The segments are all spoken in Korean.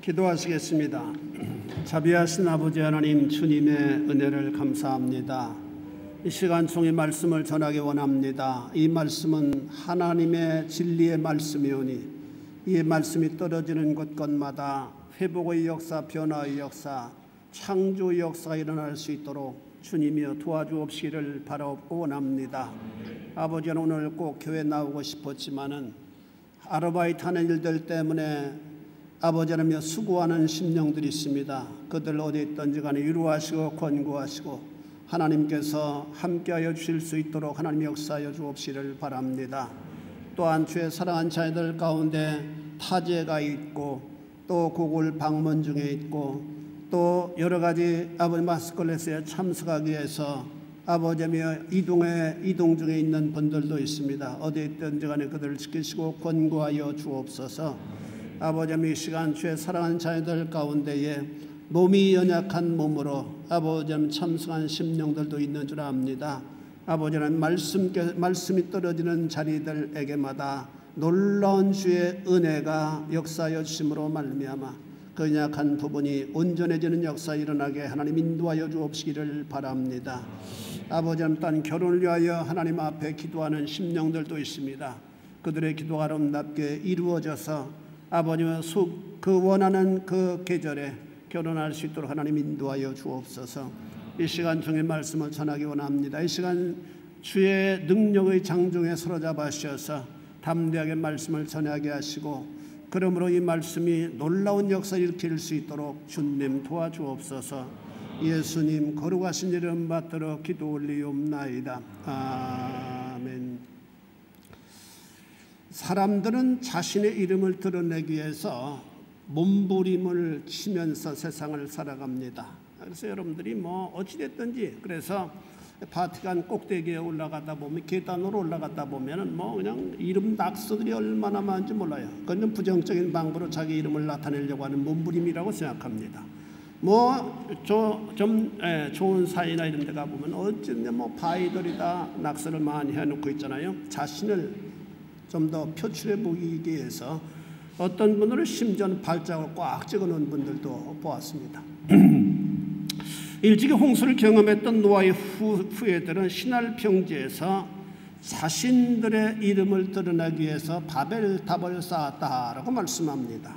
기도하시겠습니다. 자비하신 아버지 하나님, 주님의 은혜를 감사합니다. 이 시간 중에 말씀을 전하기 원합니다. 이 말씀은 하나님의 진리의 말씀이오니 이 말씀이 떨어지는 곳곳마다 회복의 역사, 변화의 역사, 창조의 역사가 일어날 수 있도록 주님이여 도와주옵시기를 바라옵고 원합니다. 아버지는 오늘 꼭 교회 나오고 싶었지만은 아르바이트 하는 일들 때문에 아버지라며 수고하는 심령들이 있습니다. 그들 어디 있든지 간에 위로하시고 권고하시고 하나님께서 함께하여 주실 수 있도록 하나님 역사하여 주옵시기를 바랍니다. 또한 주의 사랑하는 자녀들 가운데 타제가 있고 또 고골 방문 중에 있고 또 여러 가지 아버지 마스컬레스에 참석하기 위해서 아버지며 이동 중에 있는 분들도 있습니다. 어디 있든지 간에 그들을 지키시고 권고하여 주옵소서. 아버지며 이 시간 주의 사랑하는 자녀들 가운데에 몸이 연약한 몸으로 아버지님 참석한 심령들도 있는 줄 압니다. 아버지는 말씀이 떨어지는 자리들에게마다 놀라운 주의 은혜가 역사하여 주심으로 말미암아 그 연약한 부분이 온전해지는 역사 일어나게 하나님 인도하여 주옵시기를 바랍니다. 아버지님 또한 결혼을 위하여 하나님 앞에 기도하는 심령들도 있습니다. 그들의 기도가 아름답게 이루어져서 아버지와 그 원하는 그 계절에 결혼할 수 있도록 하나님 인도하여 주옵소서. 이 시간 중에 말씀을 전하기 원합니다. 이 시간 주의 능력의 장중에 사로잡아 주셔서 담대하게 말씀을 전하게 하시고 그러므로 이 말씀이 놀라운 역사를 일으킬 수 있도록 주님 도와주옵소서. 예수님 거룩하신 이름 받들어 기도 올리옵나이다. 아멘. 사람들은 자신의 이름을 드러내기 위해서 몸부림을 치면서 세상을 살아갑니다. 그래서 여러분들이 어찌됐든지 그래서 바티칸 꼭대기에 올라가다 보면 계단으로 올라가다 보면은 그냥 이름 낙서들이 얼마나 많은지 몰라요. 그건 부정적인 방법으로 자기 이름을 나타내려고 하는 몸부림이라고 생각합니다. 좋은 사이나 이런 데 가보면 어쨌든 바이들이다 낙서를 많이 해놓고 있잖아요. 자신을 좀 더 표출해 보이기 위해서 어떤 분들은 심지어 발자국을 꽉 찍어놓은 분들도 보았습니다. 일찍이 홍수를 경험했던 노아의 후예들은 신할 평지에서 자신들의 이름을 드러내기 위해서 바벨탑을 쌓았다라고 말씀합니다.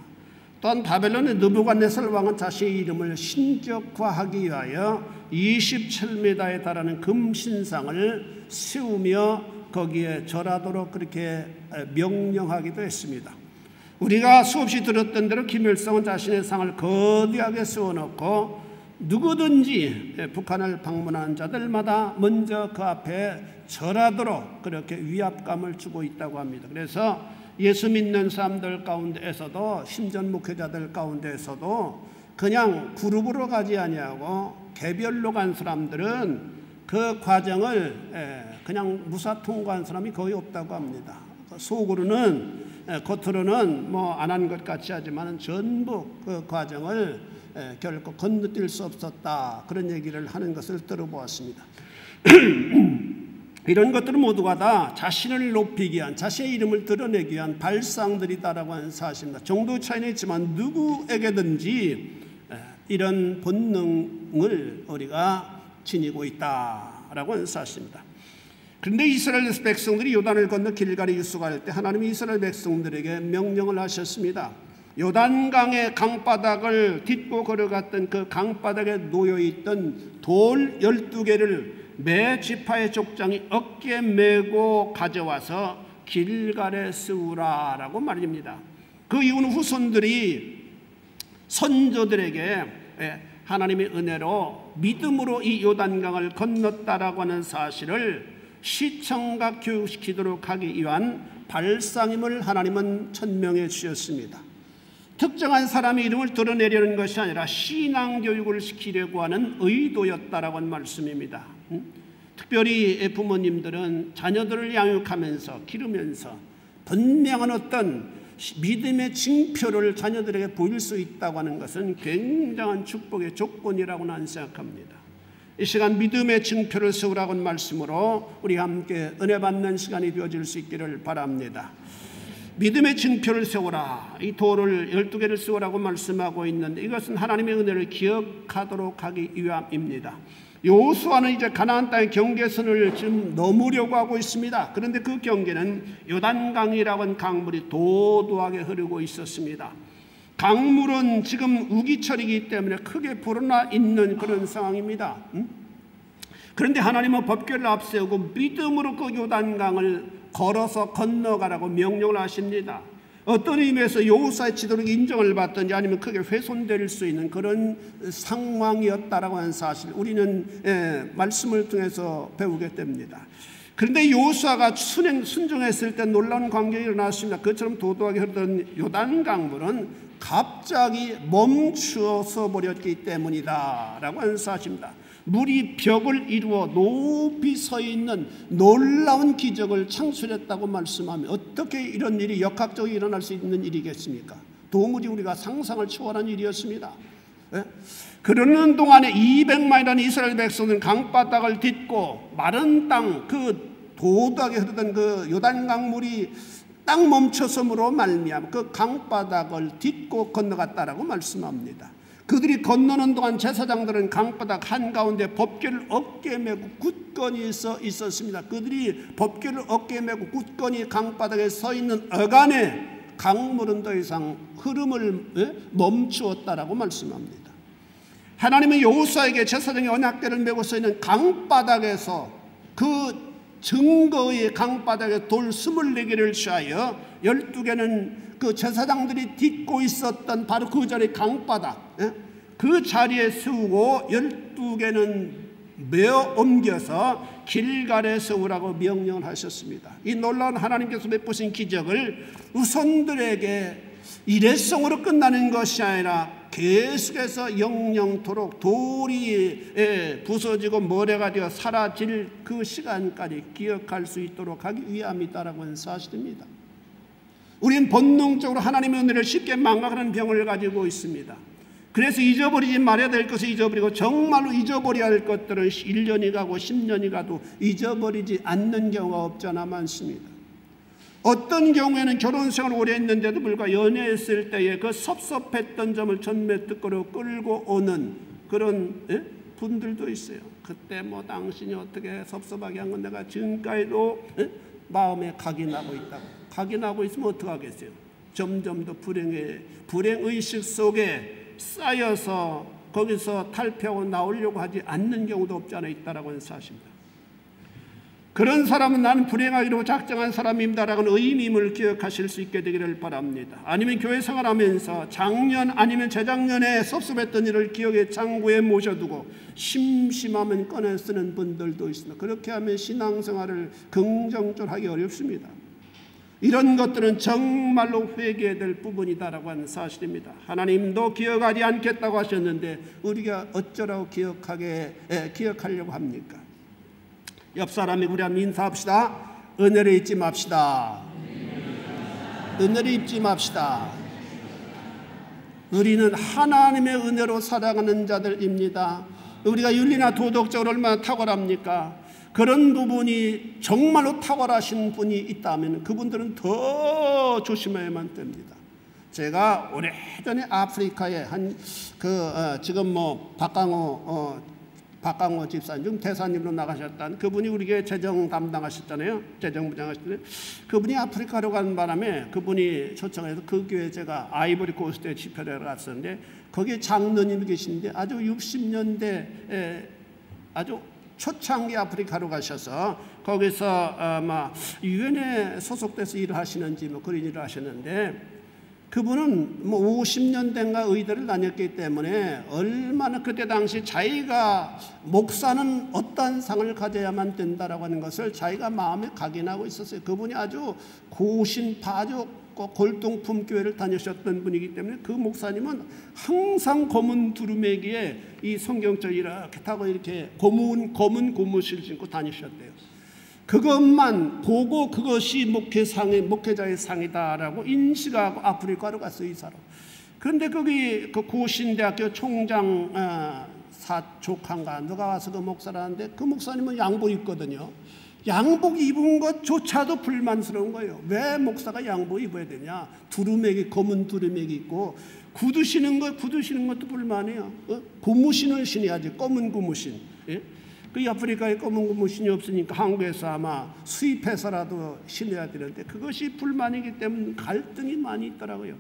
또한 바벨론의 느부갓네살 왕은 자신의 이름을 신격화하기 위하여 27m에 달하는 금신상을 세우며 거기에 절하도록 그렇게 명령하기도 했습니다. 우리가 수없이 들었던 대로 김일성은 자신의 상을 거대하게 세워놓고 누구든지 북한을 방문하는 자들마다 먼저 그 앞에 절하도록 그렇게 위압감을 주고 있다고 합니다. 그래서 예수 믿는 사람들 가운데에서도 심전 목회자들 가운데에서도 그냥 그룹으로 가지 아니하고 개별로 간 사람들은 그 과정을 그냥 무사 통과한 사람이 거의 없다고 합니다. 겉으로는 안 한 것 같이 하지만 전부 그 과정을 결코 건너뛸 수 없었다. 그런 얘기를 하는 것을 들어보았습니다. 이런 것들은 모두가 다 자신을 높이기 위한, 자신의 이름을 드러내기 위한 발상들이다라고 하는 사실입니다. 정도 차이는 있지만 누구에게든지 이런 본능을 우리가 지니고 있다라고 하는 사실입니다. 그런데 이스라엘 백성들이 요단을 건너 길갈에 유숙할 때 하나님이 이스라엘 백성들에게 명령을 하셨습니다. 요단강의 강바닥을 딛고 걸어갔던 그 강바닥에 놓여있던 돌 12개를 매 지파의 족장이 어깨에 메고 가져와서 길갈에 세우라라고 말입니다. 그 이후는 후손들이 선조들에게 하나님의 은혜로 믿음으로 이 요단강을 건넜다라고 하는 사실을 시청각 교육시키도록 하기 위한 발상임을 하나님은 천명해 주셨습니다. 특정한 사람의 이름을 드러내려는 것이 아니라 신앙교육을 시키려고 하는 의도였다라고 하는 말씀입니다. 특별히 부모님들은 자녀들을 양육하면서 기르면서 분명한 어떤 믿음의 징표를 자녀들에게 보일 수 있다고 하는 것은 굉장한 축복의 조건이라고 나는 생각합니다. 이 시간 믿음의 징표를 세우라고 하는 말씀으로 우리 함께 은혜 받는 시간이 되어질 수 있기를 바랍니다. 믿음의 징표를 세우라. 이 돌을 12개를 세우라고 말씀하고 있는데 이것은 하나님의 은혜를 기억하도록 하기 위함입니다. 여호수아는 이제 가나안 땅의 경계선을 지금 넘으려고 하고 있습니다. 그런데 그 경계는 요단강이라고 하는 강물이 도도하게 흐르고 있었습니다. 강물은 지금 우기철이기 때문에 크게 불어나 있는 그런 상황입니다. 그런데 하나님은 법궤를 앞세우고 믿음으로 그 요단강을 걸어서 건너가라고 명령을 하십니다. 어떤 의미에서 여호수아의 지도력 인정을 받든지 아니면 크게 훼손될 수 있는 그런 상황이었다라고 하는 사실 우리는 말씀을 통해서 배우게 됩니다. 그런데 여호수아가 순종했을 때 놀라운 광경이 일어났습니다. 그처럼 도도하게 흐르던 요단강물은 갑자기 멈추어서 버렸기 때문이다 라고 하는 사실입니다. 물이 벽을 이루어 높이 서 있는 놀라운 기적을 창출했다고 말씀하면 어떻게 이런 일이 역학적으로 일어날 수 있는 일이겠습니까? 도무지 우리가 상상을 초월한 일이었습니다. 그러는 동안에 200만이라는 이스라엘 백성은 강바닥을 딛고 마른 땅, 그 도도하게 흐르던 그 요단강물이 딱 멈춰섬으로 말미암아 그 강바닥을 딛고 건너갔다라고 말씀합니다. 그들이 건너는 동안 제사장들은 강바닥 한가운데 법궤를 어깨에 메고 굳건히 서 있었습니다. 그들이 법궤를 어깨에 메고 굳건히 강바닥에 서 있는 어간에 강물은 더 이상 흐름을 멈추었다라고 말씀합니다. 하나님은 여호수아에게 제사장의 언약궤를 메고 서 있는 강바닥에서 그 증거의 강바닥에 돌 24개를 취하여 12개는 그 제사장들이 딛고 있었던 바로 그 자리의 강바닥, 그 자리에 세우고 12개는 메어 옮겨서 길갈에 세우라고 명령을 하셨습니다. 이 놀라운 하나님께서 베푸신 기적을 후손들에게 일회성으로 끝나는 것이 아니라 계속해서 영영토록 돌이 부서지고 모래가 되어 사라질 그 시간까지 기억할 수 있도록 하기 위함이다라고 하는 사실입니다. 우리는 본능적으로 하나님의 은혜를 쉽게 망각하는 병을 가지고 있습니다. 그래서 잊어버리지 말아야 될 것을 잊어버리고 정말로 잊어버려야 할 것들은 1년이 가고 10년이 가도 잊어버리지 않는 경우가 없잖아 많습니다. 어떤 경우에는 결혼생활을 오래 했는데도 불구하고 연애했을 때에 그 섭섭했던 점을 전매특허로 끌고 오는 그런 분들도 있어요. 그때 뭐 당신이 어떻게 섭섭하게 한 건 내가 지금까지도 마음에 각이 나고 있다고. 각이 나고 있으면 어떡하겠어요? 점점 더 불행의식 속에 쌓여서 거기서 탈피하고 나오려고 하지 않는 경우도 없지 않아 있다라고 하는 사실입니다. 그런 사람은 나는 불행하기로 작정한 사람입니다라는 의미임을 기억하실 수 있게 되기를 바랍니다. 아니면 교회 생활하면서 작년 아니면 재작년에 섭섭했던 일을 기억의 창고에 모셔두고 심심하면 꺼내 쓰는 분들도 있습니다. 그렇게 하면 신앙생활을 긍정적으로 하기 어렵습니다. 이런 것들은 정말로 회개해야 될 부분이다라고 하는 사실입니다. 하나님도 기억하지 않겠다고 하셨는데 우리가 어쩌라고 기억하려고 합니까? 옆 사람이 우리 한번 인사합시다. 은혜를 잊지 맙시다. 은혜를 잊지 맙시다. 우리는 하나님의 은혜로 살아가는 자들입니다. 우리가 윤리나 도덕적으로 얼마나 탁월합니까? 그런 부분이 정말로 탁월하신 분이 있다면 그분들은 더 조심해야만 됩니다. 제가 오래전에 아프리카에 지금 뭐 박강호 집사님, 지금 대사님으로 나가셨던 그분이 우리에게 재정 담당하셨잖아요. 재정부장 하셨는데 그분이 아프리카로 가는 바람에 그분이 초청해서 그 교회 제가 아이보리 코스트에 집회를 갔었는데 거기에 장로님이 계신데 아주 60년대 아주 초창기 아프리카로 가셔서 거기서 아마 유엔에 소속돼서 일을 하시는지 뭐 그런 일을 하셨는데 그분은 뭐 50년대인가 의대를 다녔기 때문에 얼마나 그때 당시 자기가 목사는 어떤 상을 가져야만 된다라고 하는 것을 자기가 마음에 각인하고 있었어요. 그분이 아주 고신파족 골동품 교회를 다니셨던 분이기 때문에 그 목사님은 항상 검은 두루마기에 이 성경책 이렇게 타고 이렇게 검은 고무실 신고 다니셨대요. 그것만 보고 그것이 목회자의 상이다라고 인식하고 아프리카로 갔어요, 이 사람. 그런데 거기 그 고신대학교 총장 사족한가 누가 와서 그 목사라는데 그 목사님은 양복 입거든요. 양복 입은 것조차도 불만스러운 거예요. 왜 목사가 양복 입어야 되냐? 두루맥이, 검은 두루맥이 있고, 구두 신는 것도 불만이에요. 고무신을 신어야지, 검은 고무신. 예? 그 아프리카에 검은 고무신이 없으니까 한국에서 아마 수입해서라도 신어야 되는데, 그것이 불만이기 때문에 갈등이 많이 있더라고요.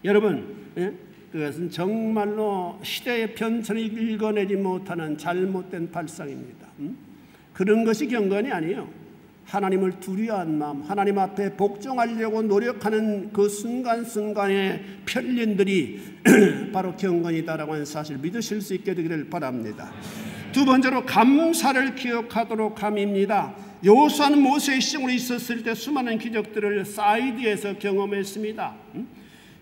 여러분, 예? 그것은 정말로 시대의 변천을 읽어내지 못하는 잘못된 발상입니다. 그런 것이 경건이 아니에요. 하나님을 두려워한 마음, 하나님 앞에 복종하려고 노력하는 그 순간순간의 편린들이 바로 경건이다라고 하는 사실을 믿으실 수 있게 되기를 바랍니다. 두 번째로 감사를 기억하도록 함입니다. 여호수아는 모세의 시종으로 있었을 때 수많은 기적들을 사이드에서 경험했습니다.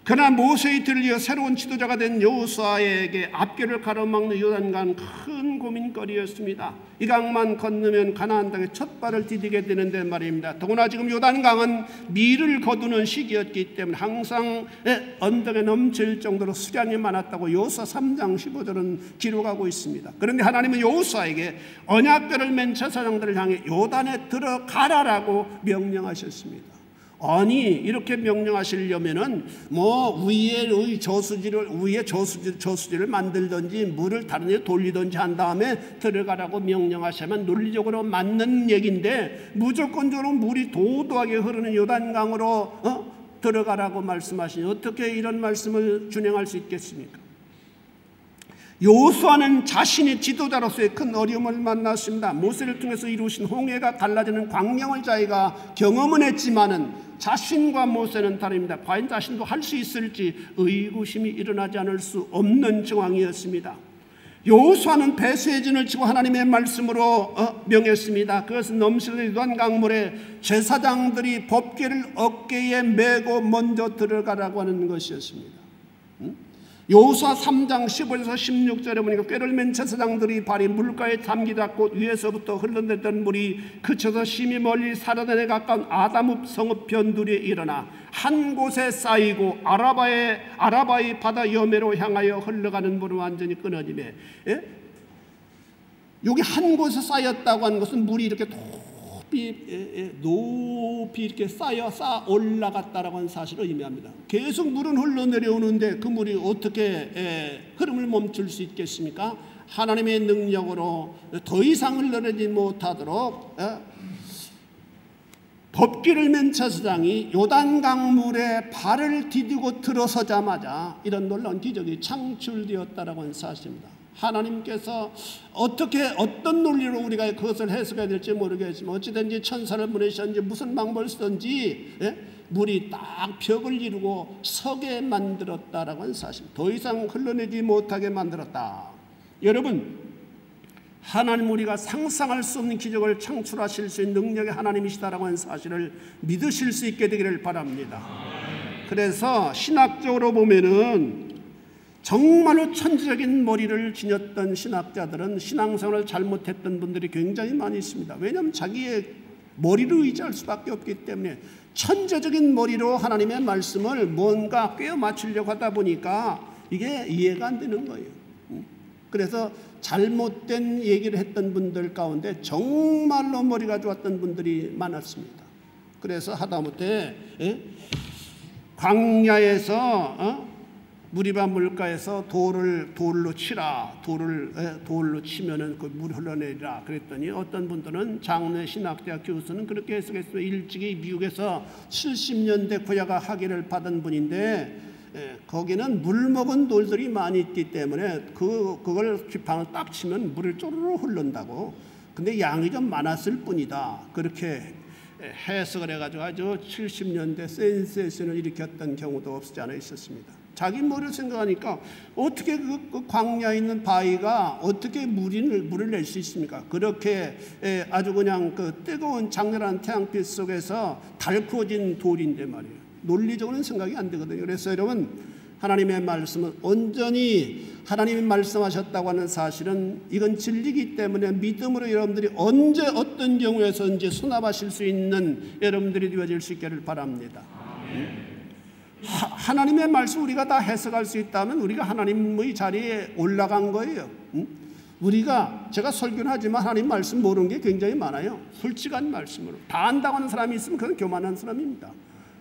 그러나 모세의 들려 새로운 지도자가 된 여호수아에게 앞길을 가로막는 요단강 큰 고민거리였습니다. 이 강만 건너면 가나안 땅에 첫 발을 디디게 되는데 말입니다. 더구나 지금 요단강은 밀을 거두는 시기였기 때문에 항상 언덕에 넘칠 정도로 수량이 많았다고 여호수아 3장 15절은 기록하고 있습니다. 그런데 하나님은 여호수아에게 언약궤를 맨 제사장들을 향해 요단에 들어가라라고 명령하셨습니다. 아니, 이렇게 명령하시려면은 위에 저수지를 만들든지 물을 다른 데 돌리든지 한 다음에 들어가라고 명령하시면 논리적으로 맞는 얘기인데, 무조건적으로 물이 도도하게 흐르는 요단강으로 들어가라고 말씀하시니 어떻게 이런 말씀을 준행할 수 있겠습니까? 여호수아는 자신의 지도자로서의 큰 어려움을 만났습니다. 모세를 통해서 이루신 홍해가 갈라지는 광명을 자기가 경험은 했지만은 자신과 모세는 다릅니다. 과연 자신도 할 수 있을지 의구심이 일어나지 않을 수 없는 정황이었습니다. 여호수아는 배수의 진을 치고 하나님의 말씀으로 명했습니다. 그것은 넘치는 요단강물에 제사장들이 법궤를 어깨에 메고 먼저 들어가라고 하는 것이었습니다. 여호수아 3장 15절에서 16절에 보니까 꾀를 맨 제사장들이 발이 물가에 잠기닫고 위에서부터 흘러내던 물이 그쳐서 심히 멀리 사르단에 가까운 아담읍 성읍 변두리에 일어나 한 곳에 쌓이고 아라바의 바다 여매로 향하여 흘러가는 물은 완전히 끊어지매, 여기 한 곳에 쌓였다고 하는 것은 물이 이렇게 높이 이렇게 쌓여 올라갔다라고 하는 사실을 의미합니다. 계속 물은 흘러내려오는데 그 물이 어떻게 흐름을 멈출 수 있겠습니까? 하나님의 능력으로 더 이상 흘러내지 못하도록 법궤를 맨 제사장이 요단강물에 발을 디디고 들어서자마자 이런 놀라운 기적이 창출되었다라고 하는 사실입니다. 하나님께서 어떤 논리로 우리가 그것을 해석해야 될지 모르겠지만 어찌든지 천사를 보내셨는지 무슨 방법을 쓰든지 물이 딱 벽을 이루고 서게 만들었다라고 하는 사실, 더 이상 흘러내지 못하게 만들었다. 여러분, 하나님 우리가 상상할 수 없는 기적을 창출하실 수 있는 능력의 하나님이시다라고 하는 사실을 믿으실 수 있게 되기를 바랍니다. 그래서 신학적으로 보면은 정말로 천지적인 머리를 지녔던 신학자들은 신앙생활을 잘못했던 분들이 굉장히 많이 있습니다. 왜냐하면 자기의 머리를 의지할 수밖에 없기 때문에 천재적인 머리로 하나님의 말씀을 뭔가 꿰어 맞추려고 하다 보니까 이게 이해가 안 되는 거예요. 그래서 잘못된 얘기를 했던 분들 가운데 정말로 머리가 좋았던 분들이 많았습니다. 그래서 하다못해 광야에서 무리바 물가에서 돌로 치라, 돌로 치면은 그 물 흘러내리라 그랬더니 어떤 분들은 장래 신학대학 교수는 그렇게 해석했어요. 일찍이 미국에서 70년대 구야가 학위를 받은 분인데 거기는 물 먹은 돌들이 많이 있기 때문에 그걸 깃방을 딱 치면 물을 쪼르르 흐른다고. 근데 양이 좀 많았을 뿐이다. 그렇게 해석을 해가지고 아주 70년대 센세이션을 일으켰던 경우도 없지 않아 있었습니다. 자기 머리를 생각하니까 어떻게 그 광야에 있는 바위가 어떻게 물을 낼 수 있습니까? 그렇게 아주 그냥 그 뜨거운 장렬한 태양빛 속에서 달구어진 돌인데 말이에요. 논리적으로는 생각이 안 되거든요. 그래서 여러분, 하나님의 말씀은 온전히 하나님이 말씀하셨다고 하는 사실은 이건 진리이기 때문에 믿음으로 여러분들이 언제 어떤 경우에서든지 수납하실 수 있는 여러분들이 되어질 수 있기를 바랍니다. 하나님의 말씀 우리가 다 해석할 수 있다면 우리가 하나님의 자리에 올라간 거예요. 제가 설교는 하지만 하나님 말씀 모르는 게 굉장히 많아요. 솔직한 말씀으로. 다 안다고 하는 사람이 있으면 그건 교만한 사람입니다.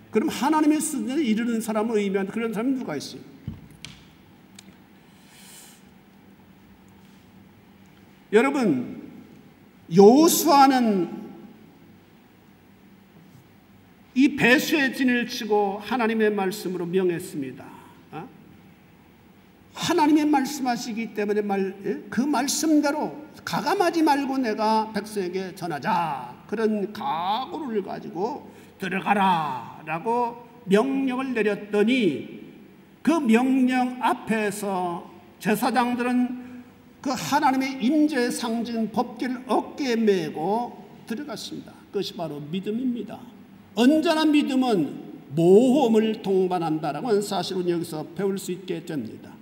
그럼 하나님의 수준에 이르는 사람을 의미하는 그런 사람이 누가 있어요? 여러분, 여호수아는 이 배수의 진을 치고 하나님의 말씀으로 명했습니다. 하나님의 말씀하시기 때문에 그 말씀대로 가감하지 말고 내가 백성에게 전하자, 그런 각오를 가지고 들어가라 라고 명령을 내렸더니 그 명령 앞에서 제사장들은 그 하나님의 임재의 상징 법궤를 어깨에 메고 들어갔습니다. 그것이 바로 믿음입니다. 언제나 믿음은 모험을 동반한다라고 하는 사실은 여기서 배울 수 있게 됩니다.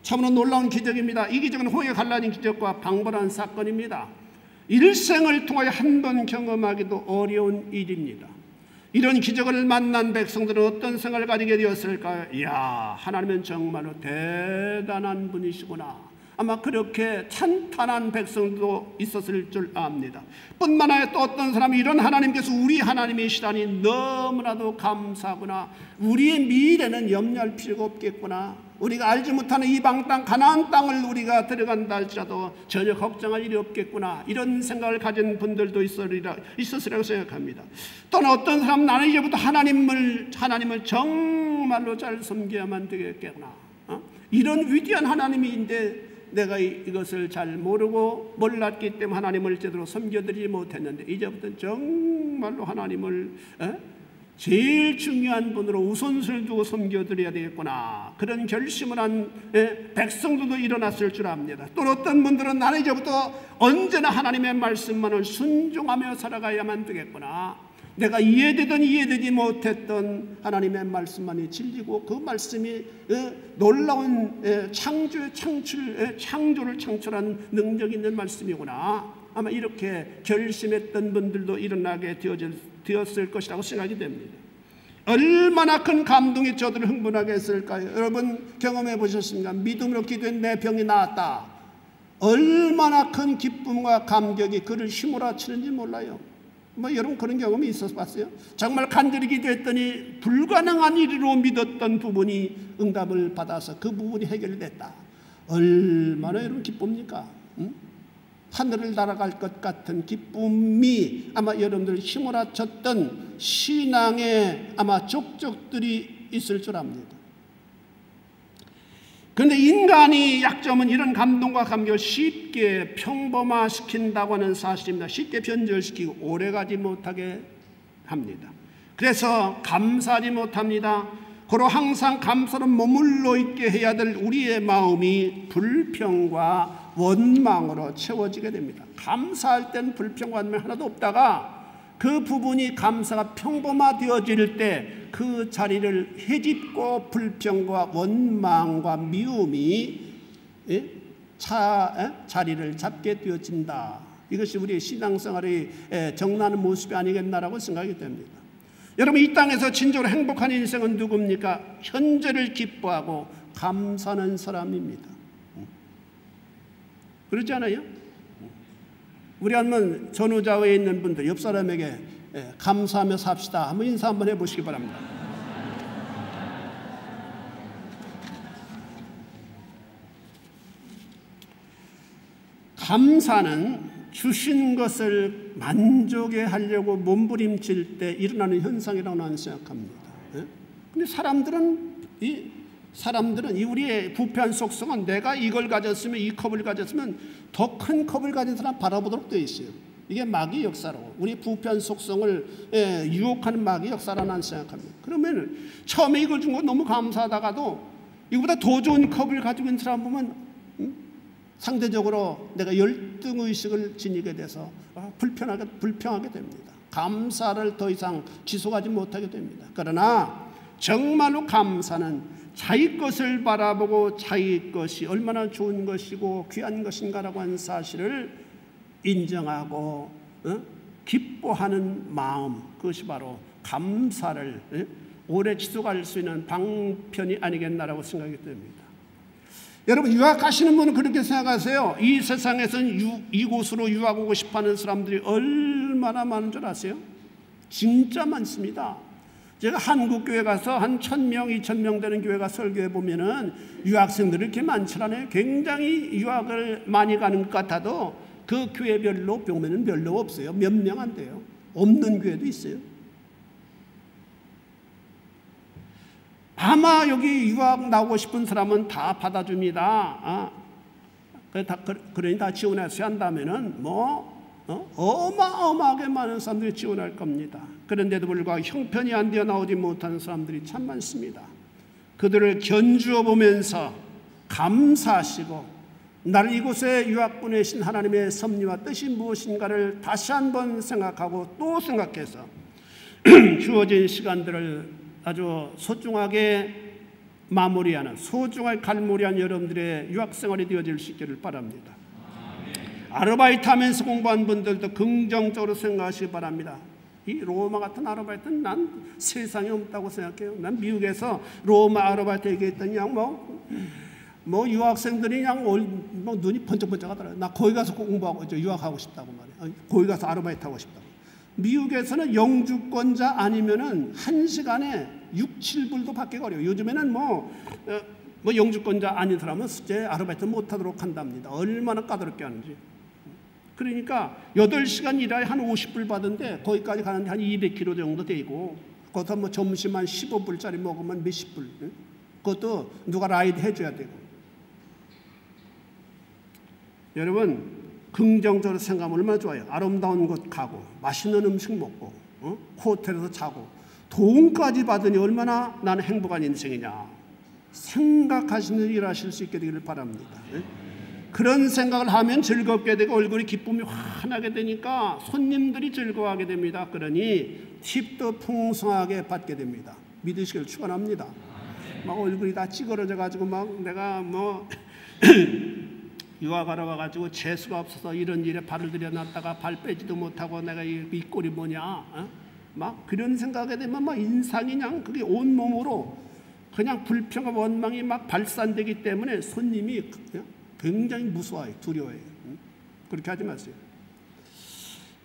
참으로 놀라운 기적입니다. 이 기적은 홍해 갈라진 기적과 방불한 사건입니다. 일생을 통하여 한 번 경험하기도 어려운 일입니다. 이런 기적을 만난 백성들은 어떤 생각을 가지게 되었을까요? 이야, 하나님은 정말로 대단한 분이시구나. 아마 그렇게 찬탄한 백성도 있었을 줄 압니다. 뿐만 아니라 또 어떤 사람이 이런 하나님께서 우리 하나님이시다니 너무나도 감사하구나. 우리의 미래는 염려할 필요가 없겠구나. 우리가 알지 못하는 이방 땅 가나안 땅을 우리가 들어간다 할지라도 전혀 걱정할 일이 없겠구나. 이런 생각을 가진 분들도 있었으리라고 생각합니다. 또는 어떤 사람은 나는 이제부터 하나님을 정말로 잘 섬겨야만 되겠구나. 이런 위대한 하나님인데 내가 이것을 잘 모르고 몰랐기 때문에 하나님을 제대로 섬겨드리지 못했는데 이제부터는 정말로 하나님을 제일 중요한 분으로 우선순위를 두고 섬겨드려야 되겠구나. 그런 결심을 한 백성들도 일어났을 줄 압니다. 또 어떤 분들은 나는 이제부터 언제나 하나님의 말씀만을 순종하며 살아가야만 되겠구나. 내가 이해되든 이해되지 못했던 하나님의 말씀만이 진리고 그 말씀이 놀라운 창조를 창출한 능력 있는 말씀이구나. 아마 이렇게 결심했던 분들도 일어나게 되었을 것이라고 생각이 됩니다. 얼마나 큰 감동이 저들을 흥분하게 했을까요? 여러분 경험해 보셨습니까? 믿음으로 기도해 내 병이 나았다. 얼마나 큰 기쁨과 감격이 그를 휘몰아치는지 몰라요. 여러분 그런 경험이 있어서 봤어요? 정말 간절히 기도했더니 불가능한 일이로 믿었던 부분이 응답을 받아서 그 부분이 해결됐다. 얼마나 여러분 기쁩니까? 하늘을 날아갈 것 같은 기쁨이 아마 여러분들 휘몰아쳤던 신앙의 아마 족적들이 있을 줄 압니다. 그런데 인간이 약점은 이런 감동과 감격을 쉽게 평범화시킨다고 하는 사실입니다. 쉽게 변절시키고 오래가지 못하게 합니다. 그래서 감사하지 못합니다. 고로 항상 감사로 머물러 있게 해야 될 우리의 마음이 불평과 원망으로 채워지게 됩니다. 감사할 땐 불평과 원망이 하나도 없다가 그 부분이 감사가 평범화되어질 때 그 자리를 헤집고 불평과 원망과 미움이 자리를 잡게 되어진다. 이것이 우리의 신앙생활의 정나는 모습이 아니겠나라고 생각이 됩니다. 여러분 이 땅에서 진정으로 행복한 인생은 누굽니까? 현재를 기뻐하고 감사하는 사람입니다. 그렇지 않아요? 우리 한번 전후좌우에 있는 분들 옆 사람에게 감사하며 삽시다. 한번 인사 한번 해보시기 바랍니다. 감사는 주신 것을 만족해 하려고 몸부림칠 때 일어나는 현상이라고 나는 생각합니다. 그런데 사람들은 이 우리의 부패한 속성은 내가 이걸 가졌으면 이 컵을 가졌으면 더 큰 컵을 가진 사람 바라보도록 되어 있어요. 이게 마귀의 역사로 우리 부패한 속성을 유혹하는 마귀의 역사라고 나는 생각합니다. 그러면 처음에 이걸 준 거 너무 감사하다가도 이거보다 더 좋은 컵을 가지고 있는 사람 보면 상대적으로 내가 열등의식을 지니게 돼서 불평하게 됩니다. 감사를 더 이상 지속하지 못하게 됩니다. 그러나 정말로 감사는 자기 것을 바라보고 자기 것이 얼마나 좋은 것이고 귀한 것인가라고 하는 사실을 인정하고 기뻐하는 마음, 그것이 바로 감사를 오래 지속할 수 있는 방편이 아니겠나라고 생각이 됩니다. 여러분 유학하시는 분은 그렇게 생각하세요. 이 세상에서는 이곳으로 유학 오고 싶어하는 사람들이 얼마나 많은 줄 아세요? 진짜 많습니다. 제가 한국 교회 가서 한 1,000명, 2,000명 되는 교회 가서 설교해 보면은 유학생들이 이렇게 많지 않아요. 굉장히 유학을 많이 가는 것 같아도 그 교회별로 보면은 별로 없어요. 몇 명 안 돼요. 없는 교회도 있어요. 아마 여기 유학 나오고 싶은 사람은 다 받아줍니다. 그러니 다 지원해서 한다면은 어마어마하게 많은 사람들이 지원할 겁니다. 그런데도 불구하고 형편이 안 되어 나오지 못하는 사람들이 참 많습니다. 그들을 견주어 보면서 감사하시고 나를 이곳에 유학 보내신 하나님의 섭리와 뜻이 무엇인가를 다시 한번 생각하고 또 생각해서 주어진 시간들을 아주 소중하게 마무리하는 소중하게 갈무리한 여러분들의 유학생활이 되어질 수 있기를 바랍니다. 아르바이트 하면서 공부한 분들도 긍정적으로 생각하시기 바랍니다. 이 로마 같은 아르바이트는 난 세상에 없다고 생각해요. 난 미국에서 로마 아르바이트 얘기했더니 그냥 유학생들이 그냥 눈이 번쩍번쩍 하더라고요. 나 거기 가서 공부하고 유학하고 싶다고 말해요. 거기 가서 아르바이트 하고 싶다고. 미국에서는 영주권자 아니면은 1시간에 6, 7불도 받기 어려워요. 요즘에는 영주권자 아닌 사람은 실제 아르바이트 못하도록 한답니다. 얼마나 까다롭게 하는지. 그러니까 8시간 일하에 한 50불 받은데 거기까지 가는데 한 200km 정도 되고 거기서 점심 한 15불짜리 먹으면 몇십 불. 그것도 누가 라이드 해줘야 되고. 여러분 긍정적으로 생각하면 얼마나 좋아요. 아름다운 곳 가고 맛있는 음식 먹고 호텔에서 자고 돈까지 받으니 얼마나 나는 행복한 인생이냐 생각하시는 일 하실 수 있게 되기를 바랍니다. 그런 생각을 하면 즐겁게 되고 얼굴이 기쁨이 환하게 되니까 손님들이 즐거워하게 됩니다. 그러니 팁도 풍성하게 받게 됩니다. 믿으시길 축원합니다. 막 얼굴이 다 찌그러져 가지고 막 내가 유학하러 와가지고 재수가 없어서 이런 일에 발을 들여놨다가 발 빼지도 못하고 내가 이 꼴이 뭐냐 막 그런 생각하게 되면 막 인상이 그냥 그게 온몸으로 그냥 불평과 원망이 막 발산되기 때문에 손님이 굉장히 무서워요. 두려워요. 그렇게 하지 마세요.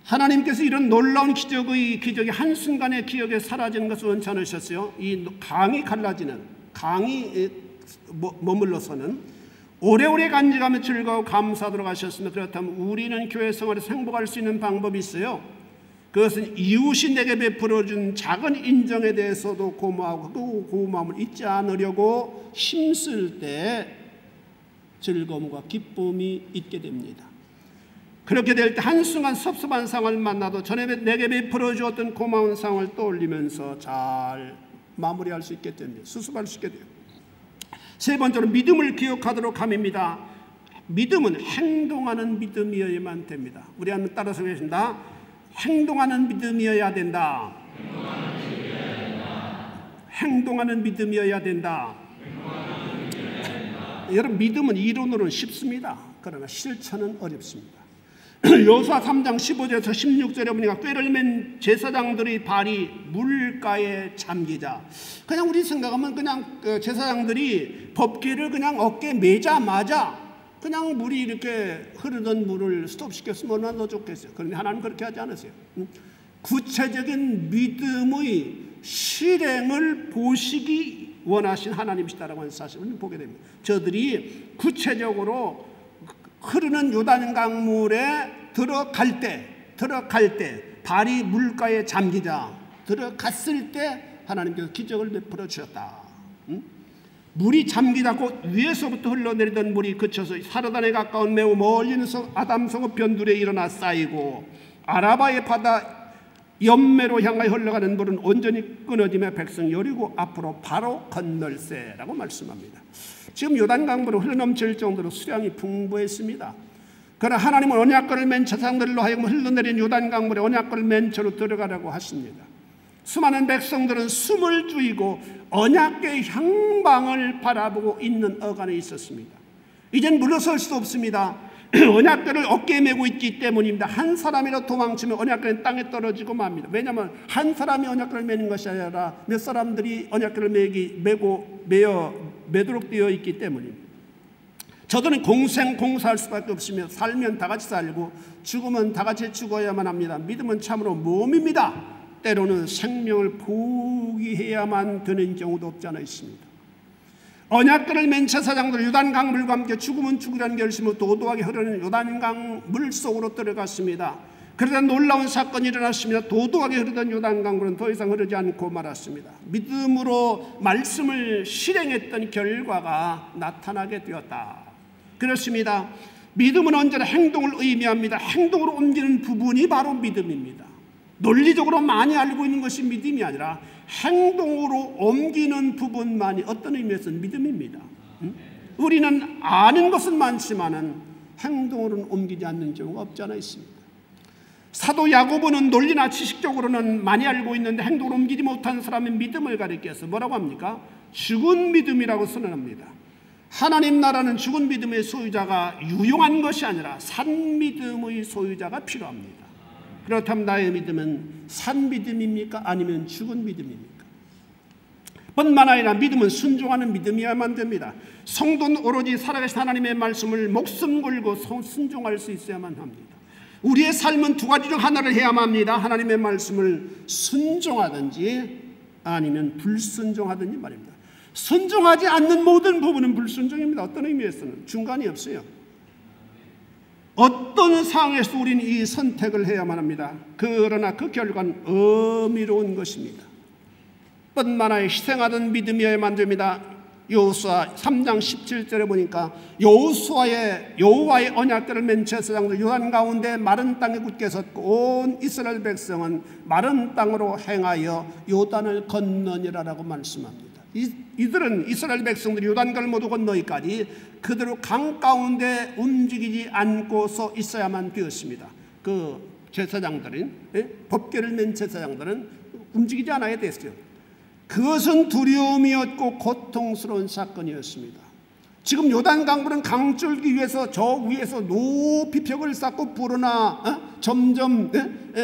하나님께서 이런 놀라운 기적이 한순간에 기억에 사라지는 것을 원치 않으셨어요. 이 강이 갈라지는 강이 머물러서는 오래오래 간직하며 즐거워 감사하도록 하셨으며 그렇다면 우리는 교회 생활에서 행복할 수 있는 방법이 있어요. 그것은 이웃이 내게 베풀어준 작은 인정에 대해서도 고마워하고 그 고마움을 잊지 않으려고 힘쓸 때 즐거움과 기쁨이 있게 됩니다. 그렇게 될 때 한순간 섭섭한 상황을 만나도 전에 내게 베풀어 주었던 고마운 상황을 떠올리면서 잘 마무리할 수 있게 됩니다. 수습할 수 있게 돼요. 세 번째로 믿음을 기억하도록 함입니다. 믿음은 행동하는 믿음이어야만 됩니다. 우리 한번 따라서 하겠습니다. 행동하는 믿음이어야 된다. 행동하는 믿음이어야 된다. 여러분 믿음은 이론으로는 쉽습니다. 그러나 실천은 어렵습니다. 여호수아 3장 15절에서 16절에 보니까 꾀를 맨 제사장들의 발이 물가에 잠기자. 그냥 우리 생각하면 그냥 제사장들이 법궤를 그냥 어깨에 매자마자 그냥 물이 이렇게 흐르던 물을 스톱시켰으면 얼마나 더 좋겠어요. 그런데 하나님 그렇게 하지 않으세요. 구체적인 믿음의 실행을 보시기 원하신 하나님이시다라고 하는 사실을 보게 됩니다. 저들이 구체적으로 흐르는 요단 강물에 들어갈 때 발이 물가에 잠기자. 들어갔을 때 하나님께서 기적을 베풀어 주셨다. 물이 잠기다 곧 위에서부터 흘러내리던 물이 그쳐서 사르단에 가까운 매우 멀리 있는 아담성읍 변두리에 일어나 쌓이고 아라바의 바다 연매로 향하여 흘러가는 물은 온전히 끊어지며 백성 여리고 앞으로 바로 건널세라고 말씀합니다. 지금 요단강물로 흘러넘칠 정도로 수량이 풍부했습니다. 그러나 하나님은 언약궤를 맨 제사장들로 하여금 흘러내린 요단강물에 언약궤를 맨 채로 들어가라고 하십니다. 수많은 백성들은 숨을 죽이고 언약궤의 향방을 바라보고 있는 어간에 있었습니다. 이젠 물러설 수 없습니다. 언약궤를 어깨에 메고 있기 때문입니다. 한 사람이라도 도망치면 언약궤는 땅에 떨어지고 맙니다. 왜냐하면 한 사람이 언약궤를 메는 것이 아니라 몇 사람들이 언약궤를 매도록 되어 있기 때문입니다. 저들은 공생공사할 수밖에 없으며 살면 다 같이 살고 죽으면 다 같이 죽어야만 합니다. 믿음은 참으로 몸입니다. 때로는 생명을 포기해야만 되는 경우도 없지 않아 있습니다. 언약궤를 맨 제사장들 요단강물과 함께 죽으면 죽으라는 결심으로 도도하게 흐르는 요단강 물속으로 들어갔습니다. 그러다 놀라운 사건이 일어났습니다. 도도하게 흐르던 요단강물은 더 이상 흐르지 않고 말았습니다. 믿음으로 말씀을 실행했던 결과가 나타나게 되었다. 그렇습니다. 믿음은 언제나 행동을 의미합니다. 행동으로 옮기는 부분이 바로 믿음입니다. 논리적으로 많이 알고 있는 것이 믿음이 아니라 행동으로 옮기는 부분만이 어떤 의미에서는 믿음입니다. 우리는 아는 것은 많지만은 행동으로는 옮기지 않는 경우가 없지 않아 있습니다. 사도 야고보는 논리나 지식적으로는 많이 알고 있는데 행동으로 옮기지 못한 사람의 믿음을 가리켜서 뭐라고 합니까? 죽은 믿음이라고 선언합니다. 하나님 나라는 죽은 믿음의 소유자가 유용한 것이 아니라 산 믿음의 소유자가 필요합니다. 그렇다면 나의 믿음은 산 믿음입니까? 아니면 죽은 믿음입니까? 뿐만 아니라 믿음은 순종하는 믿음이어야만 됩니다. 성도는 오로지 살아계신 하나님의 말씀을 목숨 걸고 순종할 수 있어야만 합니다. 우리의 삶은 두 가지 중 하나를 해야만 합니다. 하나님의 말씀을 순종하든지 아니면 불순종하든지 말입니다. 순종하지 않는 모든 부분은 불순종입니다. 어떤 의미에서는 중간이 없어요. 어떤 상황에서 우리는 이 선택을 해야만 합니다. 그러나 그 결과는 어미로운 것입니다. 뿐만 아니라 희생하던 믿음이어야만 됩니다. 여호수아 3장 17절에 보니까 여호와의 언약궤를 맨 제사장들 요단 가운데 마른 땅에 굳게 섰고 온 이스라엘 백성은 마른 땅으로 행하여 요단을 건너니라라고 말씀합니다. 이들은 이스라엘 백성들이 요단강을 모두 건너기까지 그대로 강 가운데 움직이지 않고서 있어야만 되었습니다. 그 제사장들은 법궤를 맨 제사장들은 움직이지 않아야 됐어요. 그것은 두려움이었고 고통스러운 사건이었습니다. 지금 요단강물은 강줄기 위에서 저 위에서 높이 벽을 쌓고 불어나 점점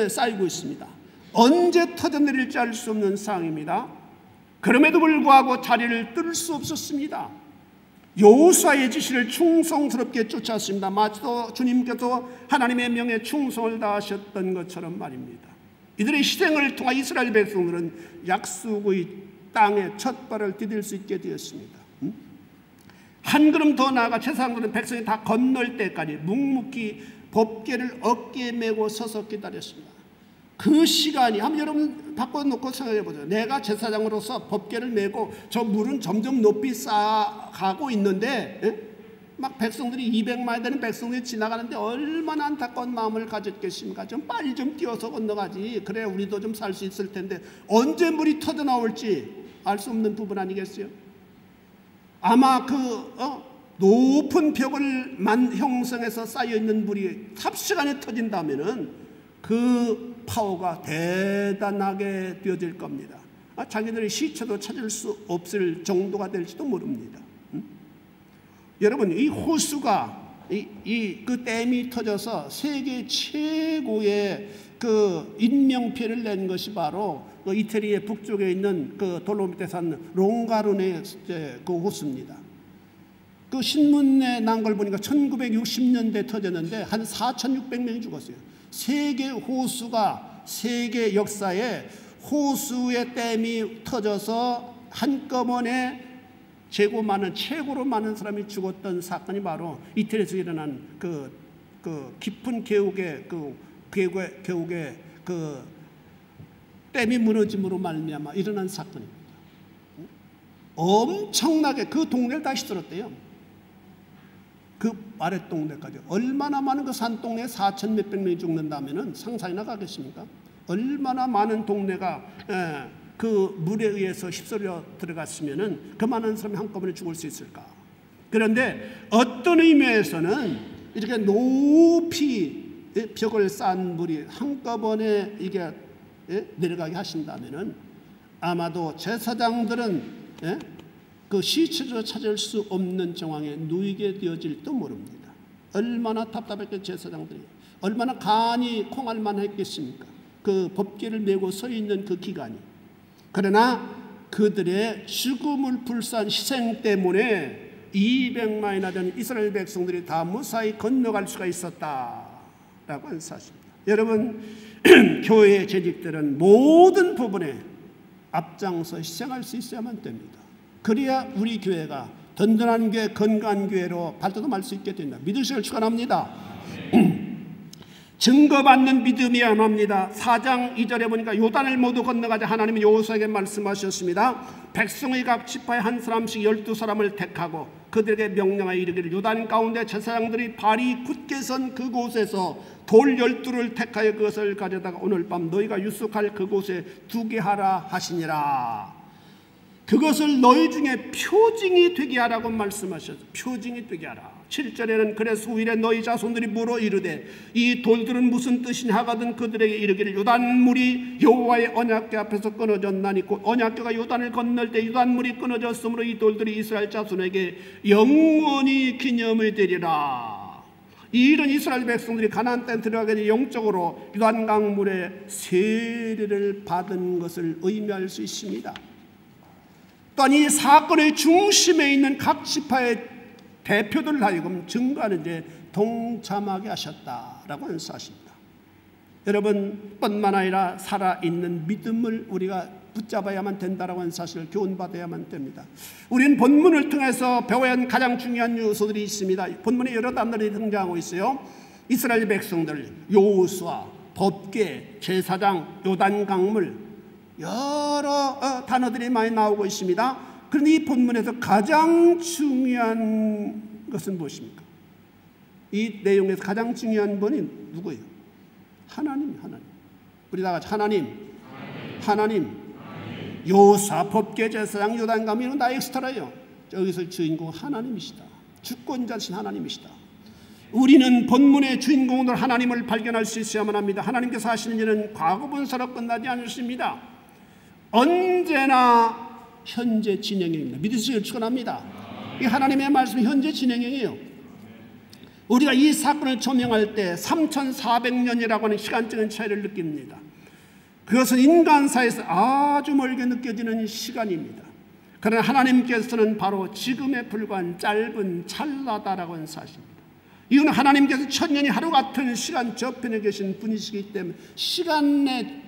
쌓이고 있습니다. 언제 터져내릴지 알 수 없는 상황입니다. 그럼에도 불구하고 자리를 뜰 수 없었습니다. 여호수아의 지시를 충성스럽게 쫓았습니다. 마치도 주님께서 하나님의 명에 충성을 다하셨던 것처럼 말입니다. 이들의 희생을 통해 이스라엘 백성들은 약속의 땅에 첫 발을 디딜 수 있게 되었습니다. 한 걸음 더 나아가 제사장들은 백성이 다 건널 때까지 묵묵히 법궤를 어깨에 메고 서서 기다렸습니다. 그 시간이 한번 여러분 바꿔놓고 생각해 보세요. 내가 제사장으로서 법궤를 메고 저 물은 점점 높이 쌓아가고 있는데 막 백성들이 200마리 되는 백성들이 지나가는데 얼마나 안타까운 마음을 가졌겠습니까? 좀 빨리 좀 뛰어서 건너가지. 그래야 우리도 좀 살 수 있을 텐데 언제 물이 터져 나올지 알 수 없는 부분 아니겠어요? 아마 그 높은 벽을 형성해서 쌓여있는 물이 삽시간에 터진다면은 그 파워가 대단하게 되어질 겁니다. 자기들의 시체도 찾을 수 없을 정도가 될지도 모릅니다. 여러분, 이 호수가 그 댐이 터져서 세계 최고의 그 인명 피해를 낸 것이 바로 그 이태리의 북쪽에 있는 그 돌로미테 산 롱가르네 그 호수입니다. 그 신문에 난 걸 보니까 1960년대에 터졌는데 한 4,600명이 죽었어요. 세계 호수가 세계 역사에 호수의 댐이 터져서 한꺼번에 최고로 많은 사람이 죽었던 사건이 바로 이태리에서 일어난 그 깊은 계곡의 그 댐이 무너짐으로 말미암아 일어난 사건입니다. 엄청나게 그 동네를 다 휩쓸었대요. 그 아래 동네까지 얼마나 많은 그 산 동네에 4천 몇백 명이 죽는다면은 상상이나 가겠습니까? 얼마나 많은 동네가 그 물에 의해서 휩쓸려 들어갔으면은 그 많은 사람이 한꺼번에 죽을 수 있을까? 그런데 어떤 의미에서는 이렇게 높이 벽을 쌓은 물이 한꺼번에 이게 내려가게 하신다면은 아마도 제사장들은 그 시체를 찾을 수 없는 정황에 누이게 되어질지도 모릅니다. 얼마나 답답했겠 제사장들이 얼마나 간이 콩알만 했겠습니까? 그 법궤를 메고 서 있는 그 기간이. 그러나 그들의 죽음을 불사한 희생 때문에 200만이나 되는 이스라엘 백성들이 다 무사히 건너갈 수가 있었다라고 하는 사실입니다. 여러분, 교회의 재직들은 모든 부분에 앞장서 희생할 수 있어야만 됩니다. 그래야 우리 교회가 든든한 교회, 건강한 교회로 발돋움할 수 있게 됩니다. 믿으시길 축원합니다. 증거받는 믿음이어야 합니다. 4장 2절에 보니까 요단을 모두 건너가자 하나님은 여호수아에게 말씀하셨습니다. 백성의 각 지파에 한 사람씩 12사람을 택하고 그들에게 명령하여 이르기를 요단 가운데 제사장들이 발이 굳게 선 그곳에서 돌 12를 택하여 그것을 가져다가 오늘 밤 너희가 유숙할 그곳에 두게 하라 하시니라. 그것을 너희 중에 표징이 되게 하라고 말씀하셨어요. 표징이 되게 하라. 7절에는 그래서 후일에 너희 자손들이 물어 이르되 이 돌들은 무슨 뜻이냐 하거든 그들에게 이르기를 요단물이 여호와의 언약궤 앞에서 끊어졌나니 곧 언약궤가 요단을 건널 때 요단물이 끊어졌으므로 이 돌들이 이스라엘 자손에게 영원히 기념이 되리라. 이런 이스라엘 백성들이 가나안 땅에 들어가게 되니 영적으로 요단강물의 세례를 받은 것을 의미할 수 있습니다. 또한 이 사건의 중심에 있는 각 지파의 대표들 하여금 증거하는 데 동참하게 하셨다라고 하는 사실입니다. 여러분, 뿐만 아니라 살아있는 믿음을 우리가 붙잡아야만 된다라고 하는 사실을 교훈받아야만 됩니다. 우리는 본문을 통해서 배워야 하는 가장 중요한 요소들이 있습니다. 본문에 여러 단어들이 등장하고 있어요. 이스라엘 백성들, 여호수아, 법궤, 제사장, 요단강물, 여러 단어들이 많이 나오고 있습니다. 그런데 이 본문에서 가장 중요한 것은 무엇입니까? 이 내용에서 가장 중요한 분이 누구예요? 하나님. 우리 다 같이 하나님. 여호수아, 법궤, 제사장, 요단강물 이건 다 엑스트라예요. 여기서 주인공 하나님이시다. 주권자신 하나님이시다. 우리는 본문의 주인공으로 하나님을 발견할 수 있어야만 합니다. 하나님께서 하시는 일은 과거 분사로 끝나지 않으십니다. 언제나 현재 진행형입니다. 믿으시길 축원합니다. 이 하나님의 말씀이 현재 진행형이에요. 우리가 이 사건을 조명할 때 3400년이라고 하는 시간적인 차이를 느낍니다. 그것은 인간사에서 아주 멀게 느껴지는 시간입니다. 그러나 하나님께서는 바로 지금에 불과한 짧은 찰나다라고 하는 사실입니다. 이건 하나님께서 천년이 하루 같은 시간 저편에 계신 분이시기 때문에 시간에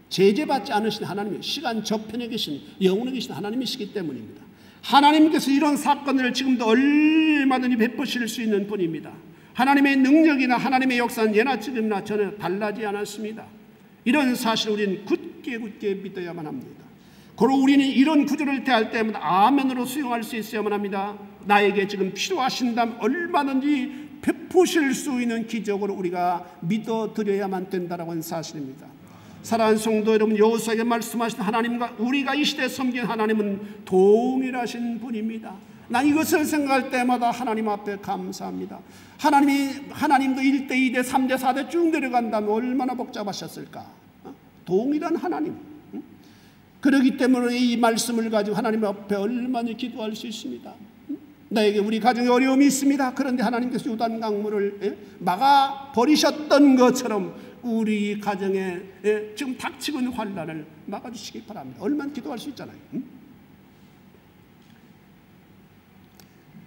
제재받지 않으신 하나님, 시간 저편에 계신 영원에 계신 하나님이시기 때문입니다. 하나님께서 이런 사건을 지금도 얼마든지 베푸실 수 있는 분입니다. 하나님의 능력이나 하나님의 역사는 예나 지금이나 전혀 달라지지 않았습니다. 이런 사실을 우리는 굳게 믿어야만 합니다. 그리고 우리는 이런 구조를 대할 때마다 아멘으로 수용할 수 있어야만 합니다. 나에게 지금 필요하신다면 얼마든지 베푸실 수 있는 기적으로 우리가 믿어드려야만 된다라고 하는 사실입니다. 사랑하는 성도 여러분, 여호수아에게 말씀하신 하나님과 우리가 이 시대에 섬기는 하나님은 동일하신 분입니다. 난 이것을 생각할 때마다 하나님 앞에 감사합니다. 하나님도 1대, 2대, 3대, 4대 쭉 내려간다면 얼마나 복잡하셨을까. 동일한 하나님. 그렇기 때문에 이 말씀을 가지고 하나님 앞에 얼마나 기도할 수 있습니다. 나에게 우리 가정에 어려움이 있습니다. 그런데 하나님께서 요단강물을 막아버리셨던 것처럼 우리 가정에 지금 닥치고 있는 환난을 막아주시기 바랍니다. 얼마나 기도할 수 있잖아요.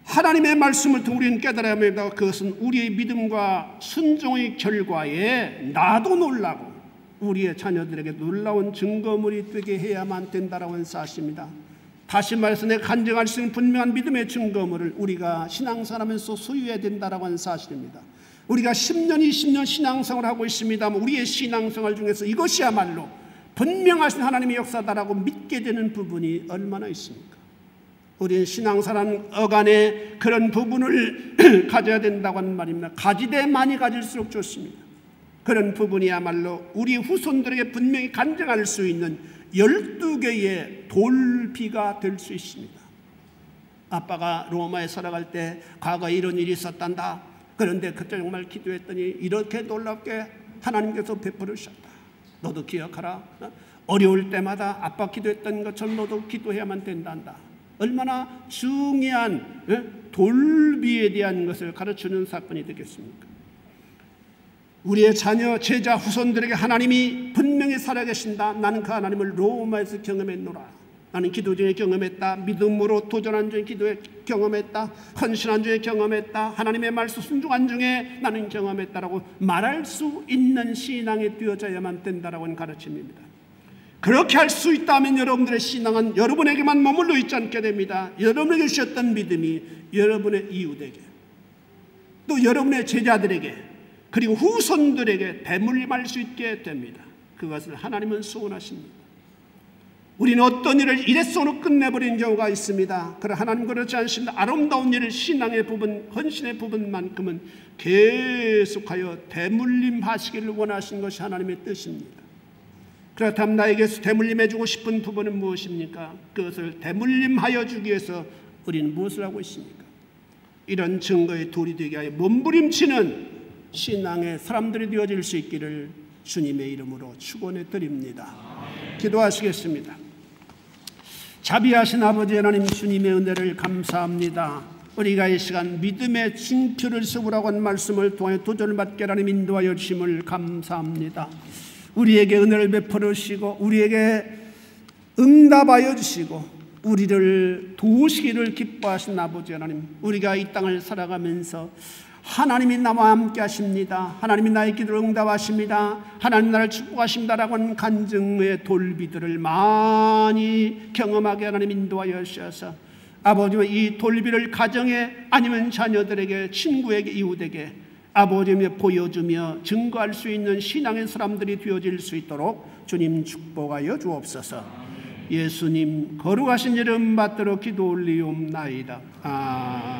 하나님의 말씀을 통해 우리는 깨달아야 합니다. 그것은 우리의 믿음과 순종의 결과에 나도 놀라고 우리의 자녀들에게 놀라운 증거물이 되게 해야만 된다라고 하는 사실입니다. 다시 말해서 내가 간증할 수 있는 분명한 믿음의 증거물을 우리가 신앙생활하면서 소유해야 된다라고 하는 사실입니다. 우리가 10년, 20년 신앙생활을 하고 있습니다만 우리의 신앙생활 중에서 이것이야말로 분명하신 하나님의 역사다라고 믿게 되는 부분이 얼마나 있습니까? 우리는 신앙생활 어간에 그런 부분을 가져야 된다고 하는 말입니다. 가지되 많이 가질수록 좋습니다. 그런 부분이야말로 우리 후손들에게 분명히 간증할 수 있는 12개의 돌비가 될 수 있습니다. 아빠가 로마에 살아갈 때 과거에 이런 일이 있었단다. 그런데 그때 정말 기도했더니 이렇게 놀랍게 하나님께서 베풀으셨다. 너도 기억하라. 어려울 때마다 아빠 기도했던 것처럼 너도 기도해야만 된단다. 얼마나 중요한 돌비에 대한 것을 가르치는 사건이 되겠습니까? 우리의 자녀, 제자, 후손들에게 하나님이 분명히 살아계신다. 나는 그 하나님을 로마에서 경험했노라. 나는 기도 중에 경험했다. 믿음으로 도전한 중에 기도에 경험했다. 헌신한 중에 경험했다. 하나님의 말씀 순종한 중에 나는 경험했다라고 말할 수 있는 신앙에 뛰어져야만 된다라고 하는 가르침입니다. 그렇게 할 수 있다면 여러분들의 신앙은 여러분에게만 머물러 있지 않게 됩니다. 여러분에게 주셨던 믿음이 여러분의 이웃에게, 또 여러분의 제자들에게, 그리고 후손들에게 대물림할 수 있게 됩니다. 그것을 하나님은 소원하십니다. 우리는 어떤 일을 이래서로 끝내버리는 경우가 있습니다. 그러나 하나님 그렇지 않습니다. 아름다운 일을, 신앙의 부분, 헌신의 부분만큼은 계속하여 대물림하시기를 원하시는 것이 하나님의 뜻입니다. 그렇다면 나에게서 대물림해주고 싶은 부분은 무엇입니까? 그것을 대물림하여 주기 위해서 우리는 무엇을 하고 있습니까? 이런 증거의 돌이 되게 하여 몸부림치는 신앙의 사람들이 되어질 수 있기를 주님의 이름으로 축원해 드립니다. 기도하시겠습니다. 자비하신 아버지 하나님, 주님의 은혜를 감사합니다. 우리가 이 시간 믿음의 징표를 세우라고 한 말씀을 통해 도전을 받게 하나님 인도하여 주심을 감사합니다. 우리에게 은혜를 베풀어 주시고 우리에게 응답하여 주시고 우리를 도우시기를 기뻐하신 아버지 하나님, 우리가 이 땅을 살아가면서 하나님이 나와 함께 하십니다. 하나님이 나의 기도를 응답하십니다. 하나님 나를 축복하십니다라고 하는 간증의 돌비들을 많이 경험하게 하나님 인도하여 주셔서 아버지와 이 돌비를 가정에, 아니면 자녀들에게, 친구에게, 이웃에게 아버지며 보여주며 증거할 수 있는 신앙의 사람들이 되어질 수 있도록 주님 축복하여 주옵소서. 예수님 거룩하신 이름 받들어 기도 올리옵나이다. 아멘.